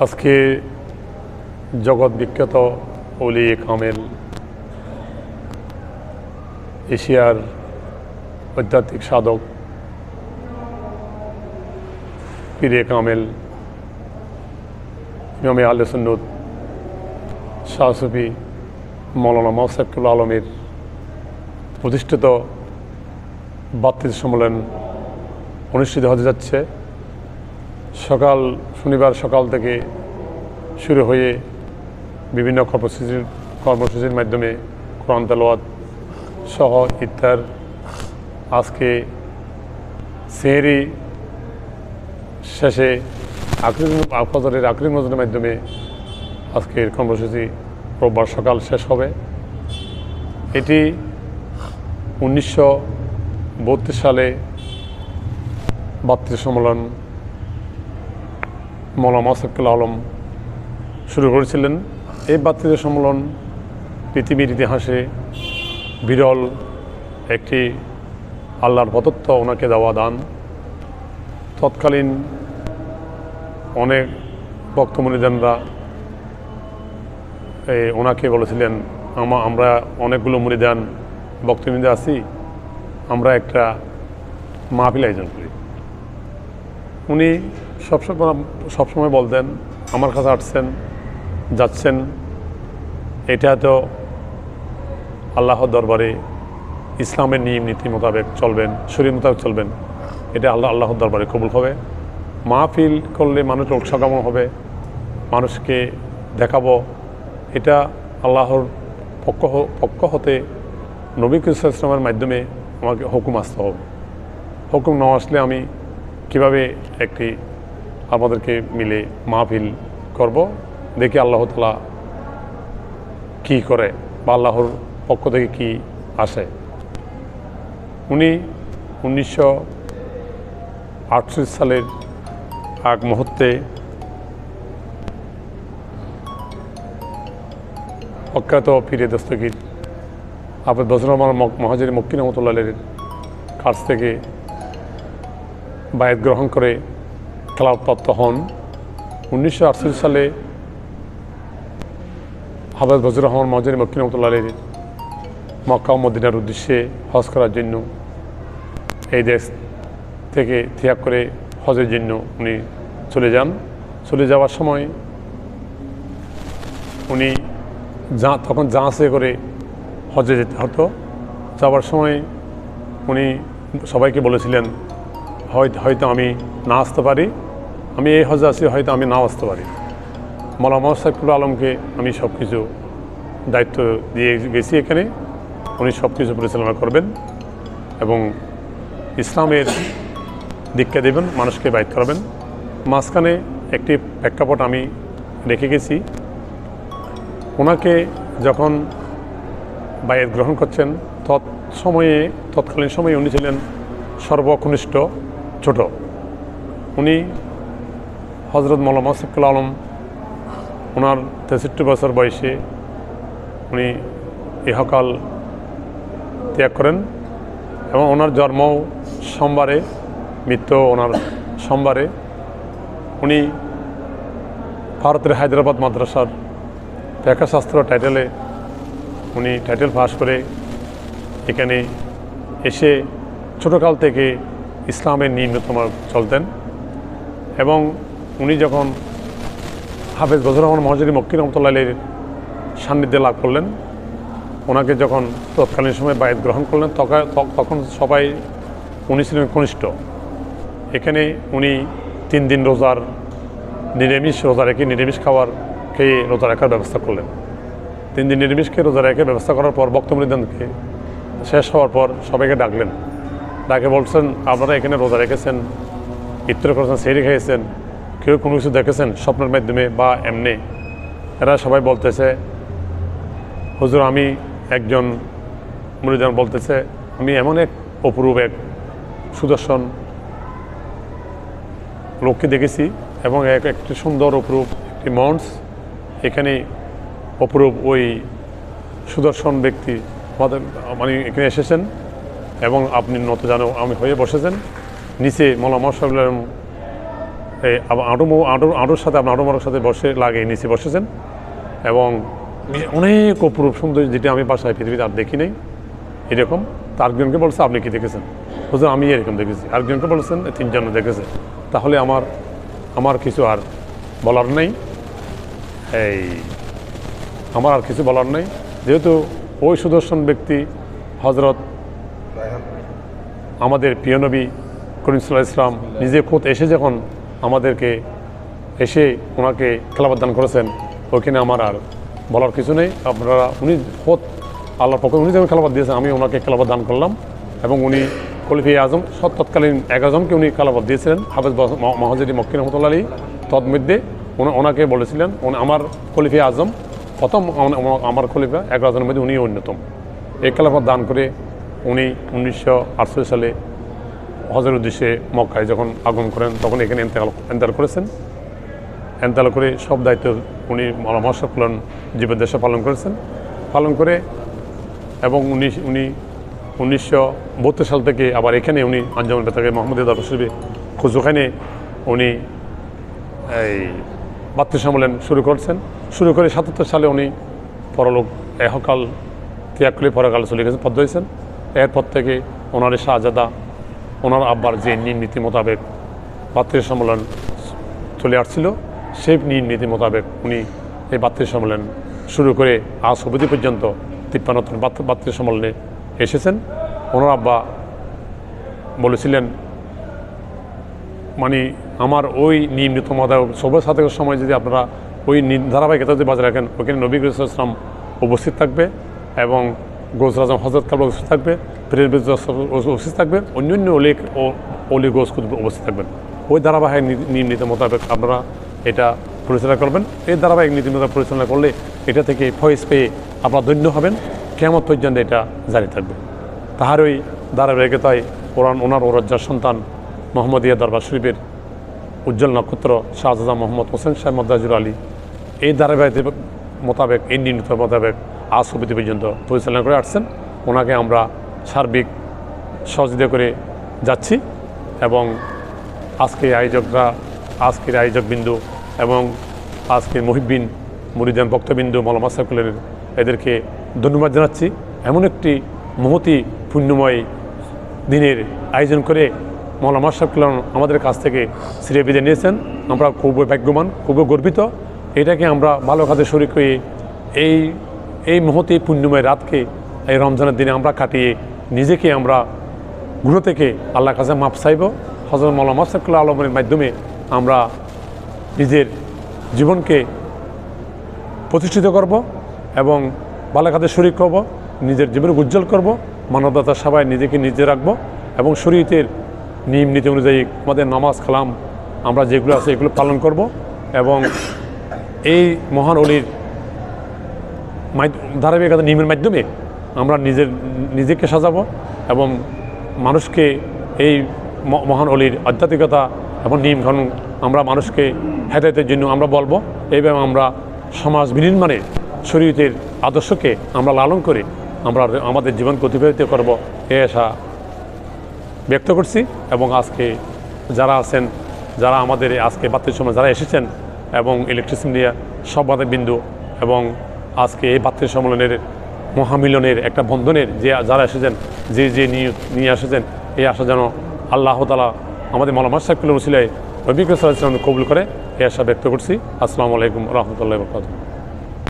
আজকে জগৎ বিখ্যাত ওলি কামেল এশিয়ার আধ্যাত্মিক সাধক পীরে কামেল ইমামে আহলে সুন্নত শাহ সুফি মৌলানা মোসাক্কুল আলমের প্রতিষ্ঠিত 32 সম্মেলন অনুষ্ঠিত হতে যাচ্ছে। শনিবার সকাল থেকে শুরু হয়ে বিভিন্ন কর্মসূচির মাধ্যমে কোরআন তেলাওয়াত সহ ইফতার, আজকে সেহরি শেষে ফজরের আখরি নজরের মাধ্যমে আজকের কর্মসূচি রোববার সকাল শেষ হবে। এটি 1932 সালে 32 সম্মেলন মৌলানা মোসাক্কুল আলম শুরু করেছিলেন। এই 32 সম্মেলন পৃথিবীর ইতিহাসে বিরল একটি আল্লাহর প্রদত্ত ওনাকে দেওয়া দান। তৎকালীন অনেক বক্তমুনিদানরা ওনাকে বলেছিলেন, আমরা অনেকগুলো মুনিদান বক্তমুনিদা আছি, আমরা একটা মাহফিল আয়োজন করি। উনি সবসময় বলতেন, আমার কাছে আসছেন যাচ্ছেন, এটা তো আল্লাহর দরবারে ইসলামের নিয়ম নীতি মোতাবেক চলবেন, শরীয়ত মোতাবেক চলবেন, এটা আল্লাহর দরবারে কবুল হবে। মাহফিল করলে মানুষের উৎসাহগমন হবে, মানুষকে দেখাবো, এটা আল্লাহর পক্ষ হতে নবী ইসলামের মাধ্যমে আমাকে হুকুম আসতে হবে। হুকুম না আসলে আমি কিভাবে একটি আমাদেরকে মিলে মাহফিল করব, দেখি আল্লাহ তাআলা কী করে বা আল্লাহর পক্ষ থেকে কি আসে। উনি 1938 সালের এক মুহূর্তে প্রখ্যাত পীরে দস্তগীর হাফেজ বজরুল রহমান মহাজির মক্কি রহমতুল্লাহের কাছ থেকে বায়াত গ্রহণ করে খেলাফতপ্রাপ্ত হন। 1968 সালে হাফেজ বজরুল রহমান মহাজির মক্কি রহমতুল্লাহের মক্কা ও মদিনার উদ্দেশ্যে হজ করার জন্য এই দেশ থেকে ত্যাগ করে হজের জন্য উনি চলে যান। চলে যাওয়ার সময় উনি তখন জাহাজে করে হজে যেতে হতো। যাওয়ার সময় উনি সবাইকে বলেছিলেন, হয়তো আমি না আসতে পারি, আমি এই হজে আছি, হয়তো আমি নাও আসতে পারি। মৌলানা মোসাক্কুল আলমকে আমি সব কিছু দায়িত্ব দিয়ে গেছি, এখানে উনি সব কিছু পরিচালনা করবেন এবং ইসলামের দীক্ষা দেবেন, মানুষকে বাইত করাবেন। মাঝখানে একটি প্রেক্ষাপট আমি রেখে গেছি। ওনাকে যখন বায়াত গ্রহণ করছেন তৎকালীন সময়ে উনি ছিলেন সর্বকনিষ্ঠ ছোট। উনি হজরত মৌলানা মোসাক্কুল আলম ওনার 63 বছর বয়সে উনি ইহকাল ত্যাগ করেন এবং ওনার জন্ম সোমবারে, মৃত্যু ওনার সোমবারে। উনি ভারতের হায়দ্রাবাদ মাদ্রাসার ব্যাখ্যাশাস্ত্র টাইটেলে উনি টাইটেল পাস করে এখানে এসে ছোটোকাল থেকে ইসলামের নিম্নতম চলতেন এবং উনি যখন হাফেজ বজরুল রহমান মহাজির মক্কি রহমতুল্লাহের সান্নিধ্যে লাভ করলেন, ওনাকে যখন তৎকালীন সময় বায়াত গ্রহণ করলেন তখন সবাই উনি ছিলেন কনিষ্ঠ। এখানে উনি 3 দিন রোজা রেখে নিরামিষ খেয়ে রোজা রাখার ব্যবস্থা করলেন। 3 দিন নিরামিষ খেয়ে রোজা রেখে ব্যবস্থা করার পর বক্তমৃদানকে শেষ হওয়ার পর সবাইকে ডাকলেন, ডাকে বলছেন, আপনারা এখানে রোজা রেখেছেন, ইফতার করেছেন, সেহরি খেয়েছেন, কেউ কোনো কিছু দেখেছেন স্বপ্নের মাধ্যমে বা এমনি? এরা সবাই বলতেছে, হুজুর আমি একজন মুরিদান বলতেছে, আমি এমন এক অপরূপ এক সুদর্শন লোককে দেখেছি এবং একটি সুন্দর অপরূপ একটি মঞ্চ, এখানে অপরূপ ওই সুদর্শন ব্যক্তি মানে এখানে এসেছেন এবং আপনি নত জানো আমি হয়ে বসেছেন। নিচে মৌলানা মোসাক্কুল এই আঁটুর সাথে আপনার আঁটুমার সাথে বসে লাগিয়ে নিচে বসেছেন এবং অনেক অপরূপ সুন্দর, যেটা আমি বাসায় পৃথিবীতে আর দেখি নাই এরকম। তা আরেকজনকে বলছে আপনি কি দেখেছেন? হুজুর আমি এরকম দেখেছি। আরেকজনকে বলছেন 3 জন দেখেছে। তাহলে আমার কিছু আর বলার নেই, আমার আর কিছু বলার নেই, যেহেতু ওই সুদর্শন ব্যক্তি হজরত আমাদের প্রিয় নবী করিম সাল্লাল্লাহু আলাইহি ওয়াসাল্লাম নিজে খোদ এসে যখন আমাদেরকে এসে ওনাকে খেলাফত দান করেছেন, ওইখানে আমার আর বলার কিছু নেই। আপনারা উনি খোদ আল্লাহর পক্ষে উনি যখন খেলাফত দিয়েছেন, আমি ওনাকে খেলাফত দান করলাম এবং উনি খলিফায়ে আজম তৎকালীন 11 জনকে উনি খেলাফত দিয়েছিলেন। হাফেজ মহাজিরি মক্কি রহমতুল্লাহ আলাইহি তন্মধ্যে ওনাকে বলেছিলেন আমার খলিফায়ে আজম প্রথম, আমার খলিফা 11 জনের মধ্যে উনি অন্যতম। এই খেলাফত দান করে উনি 1948 সালে হজের উদ্দেশ্যে মক্কায় যখন আগমন করেন, তখন এখানে এন্তেকাল করেছেন। এন্তেকাল করে সব দায়িত্ব উনি মহাসব কল্যাণ জীবদ্দশা পালন করে এবং উনি 1972 সাল থেকে আবার এখানে উনি আঞ্জামান বেতাকে মোহাম্মদীয়া দরবার শরীফে খুজুখানে উনি এই বাত্তি সম্মেলন শুরু করে 77 সালে উনি পরলোক এহকাল ত্যাগ করে পরকাল চলে গেছেন, পদ্ম হয়েছেন। এরপর থেকে ওনার শাহজাদা ওনার আব্বার যে নিয়ম নীতি মোতাবেক বাত্তি সম্মেলন চলে আসছিল, সেই নিয়ম নীতি মোতাবেক উনি এই বাত্তি সম্মেলন শুরু করে আজ অবধি পর্যন্ত 53 বাত্তি সম্মেলনে এসেছেন। ওনার আব্বা বলেছিলেন, মানে আমার ওই নিয়মিত মোতাবেক সবার সাথে সময় যদি আপনারা ওই ধারাবাহিকতা যদি বাজারে রাখেন, ওখানে নবী করিম সাল্লাল্লাহু আলাইহি ওয়াসাল্লাম উপস্থিত থাকবে এবং গোস আজম হযরত কাবলা উপস্থিত থাকবে, পীরের উপস্থিত থাকবে, অন্যান্য অলি গোস কুতুব উপস্থিত থাকবেন। ওই ধারাবাহিক নিয়মিত মোতাবেক আপনারা এটা পরিচালনা করবেন। এই ধারাবাহিক নীতি মোতাবেক পরিচালনা করলে এটা থেকে ফয়েজ পেয়ে আপনারা ধন্য হবেন, কিয়ামত পর্যন্ত এটা জারি থাকবে। তাহার ওই ধারাবাহিকতায় ওনার ওরজ্জার সন্তান মোহাম্মদিয়া দরবার শরীফের উজ্জ্বল নক্ষত্র শাহজাদা মোহাম্মদ হোসেন সাহেব মদ্দাজুল আলী এই ধারাবাহিক মোতাবেক, এই নির্ণীত মোতাবেক আজ অবধি পর্যন্ত পরিচালনা করে আসছেন। ওনাকে আমরা সার্বিক সহযোগিতা করে যাচ্ছি এবং আজকের আয়োজকবিন্দু এবং আজকের মুহিব্বিন মুরিদান ভক্তবিন্দু মৌলানা সাহেবের এদেরকে ধন্যবাদ জানাচ্ছি। এমন একটি মহতি পুণ্যময় দিনের আয়োজন করে মৌলানা সাহেব আমাদের কাছ থেকে সিরিয়া বিদায় নিয়েছেন। আমরা খুবই ভাগ্যবান, খুবই গর্বিত। এটাকে আমরা ভালো কাজে শরীক হয়ে এই মহতি পুণ্যময় রাতকে এই রমজানের দিনে আমরা কাটিয়ে নিজেকে আমরা গুণ থেকে আল্লাহর কাছে মাপ চাইব। হযরত মৌলানা সাহেব আলমের মাধ্যমে আমরা নিজের জীবনকে প্রতিষ্ঠিত করব এবং ভালো কাজে শরীক হব, নিজের জীবনকে উজ্জ্বল করব, মানবতার সেবায় নিজেকে নিজে রাখব এবং শরীয়তের নিয়ম নীতি অনুযায়ী আমাদের নামাজ কালাম আমরা যেগুলো আছে এগুলো পালন করব এবং এই মহান অলির ধারাবাহিকতা নিয়মের মাধ্যমে আমরা নিজেকে সাজাবো এবং মানুষকে এই মহান অলির আধ্যাত্মিকতা এবং নিয়ম কানুন আমরা মানুষকে হেদায়েতের জন্য আমরা বলবো। এইভাবে আমরা সমাজ বিনির্মাণে শরীয়তের আদর্শকে আমরা লালন করে আমরা আমাদের জীবনকে অতিবাহিত করব এই আশা ব্যক্ত করছি। এবং আজকে যারা আছেন, যারা আমাদের আজকে বাত্তির সময় যারা এসেছেন এবং ইলেকট্রিসিটি মিডিয়া সব বিন্দু এবং আজকে এই বাত্তির সম্মেলনের মহামিলনের একটা বন্ধনের যে যারা এসেছেন, যে নিয়ে এসেছেন, এই আশা যেন আল্লাহ তাআলা আমাদের মৌলানা সাহেবের ওসিলায় নবী করিম সাল্লাল্লাহু আলাইহি ওয়াসাল্লাম কবুল করে এই আশা ব্যক্ত করছি। আসসালামু আলাইকুম ওয়া রাহমাতুল্লাহি ওয়া বারাকাতুহু।